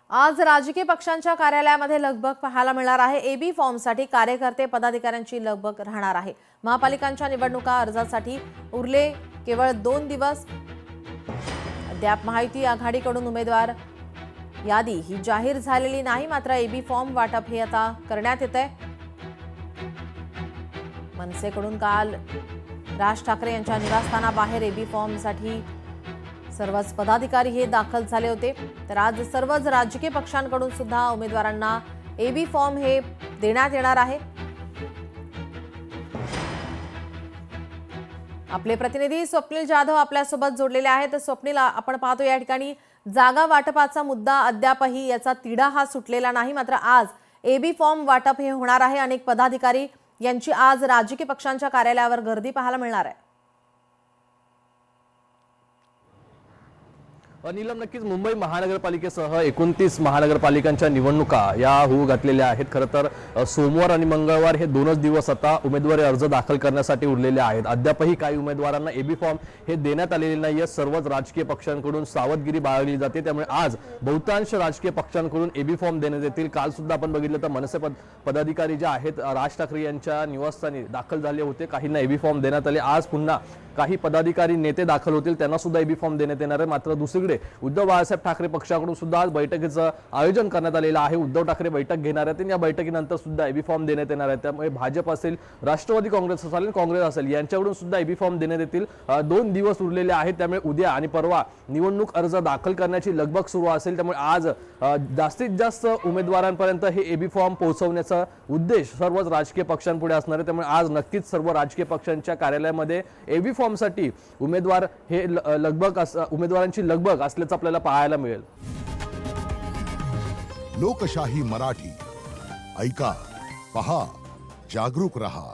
आज राजकीय पक्षांच्या कार्यालयामध्ये लगबग पाहायला मिळणार आहे। एबी फॉर्मसाठी कार्यकर्ते पदाधिकाऱ्यांची लगबग राहणार आहे। महापालिकांच्या निवडणुका अर्जासाठी उरले केवळ 2 दिवस। अद्याप महायुती आघाडीकडून उमेदवार यादी ही जाहीर झालेली नाही, मात्र एबी फॉर्म वाटप हे आता करण्यात येतंय। मनसेकडून काल राज ठाकरे यांच्या निवासस्थानाबाहेर एबी फॉर्मसाठी सर्वच पदाधिकारी हे दाखल झाले होते। तर आज सर्वच राजकीय पक्षांकडून सुद्धा उमेदवारांना एबी फॉर्म हे देण्यात येणार आहे। आपले प्रतिनिधी स्वप्नील जाधव आपल्यासोबत जोडलेले आहेत। स्वप्नील, आपण पाहतो या ठिकाणी जागा वाटपाचा मुद्दा अद्यापही याचा तिढा हा सुटलेला नाही, मात्र आज एबी फॉर्म वाटप हे होणार आहे। अनेक पदाधिकारी यांची आज राजकीय पक्षांच्या कार्यालयावर गर्दी पाहायला मिळणार आहे। नीलम, नक्कीच मुंबई महानगरपालिकेसह 29 महानगरपालिकांच्या निवडणुका या होऊ घातलेल्या आहेत। खरं तर सोमवार आणि मंगळवार हे 2च दिवस आता उमेदवारी अर्ज दाखल करण्यासाठी उरलेले आहेत। अद्यापही काही उमेदवारांना एबी फॉर्म हे देण्यात आलेले नाहीये। सर्वच राजकीय पक्षांकडून सावधगिरी बाळगली जाते, त्यामुळे आज बहुतांश राजकीय पक्षांकडून एबी फॉर्म देण्यात येतील। काल सुद्धा आपण बघितलं तर मनसे पदाधिकारी जे आहेत राज ठाकरे यांच्या निवासस्थानी दाखल झाले होते, काहींना एबी फॉर्म देण्यात आले। आज पुन्हा काही पदाधिकारी नेते दाखल होतील, त्यांना सुद्धा एबी फॉर्म देण्यात येणार आहे। मात्र दुसरीकडे उद्धव बाळासाहेब ठाकरे पक्षाकडून सुद्धा आज बैठकीचं आयोजन करण्यात आलेलं आहे। उद्धव ठाकरे बैठक घेणार आहेत, या बैठकीनंतर सुद्धा एबी फॉर्म देण्यात येणार आहे। त्यामुळे भाजप असेल, राष्ट्रवादी काँग्रेस असेल, काँग्रेस असेल यांच्याकडून सुद्धा एबी फॉर्म देण्यात येतील। 2 दिवस उरलेले आहेत, त्यामुळे उद्या आणि परवा निवडणूक अर्ज दाखल करण्याची लगबग सुरू असेल। त्यामुळे आज जास्तीत जास्त उमेदवारांपर्यंत हे एबी फॉर्म पोहोचवण्याचा उद्देश सर्वच राजकीय पक्षांपुढे असणार आहे। त्यामुळे आज नक्कीच सर्व राजकीय पक्षांच्या कार्यालयामध्ये एबी फॉर्मसाठी उमेदवार हे उमेदवारांची लगबग असल्याचं आपल्याला पाहायला मिळेल। लोकशाही मराठी ऐका, पहा, जागरूक रहा।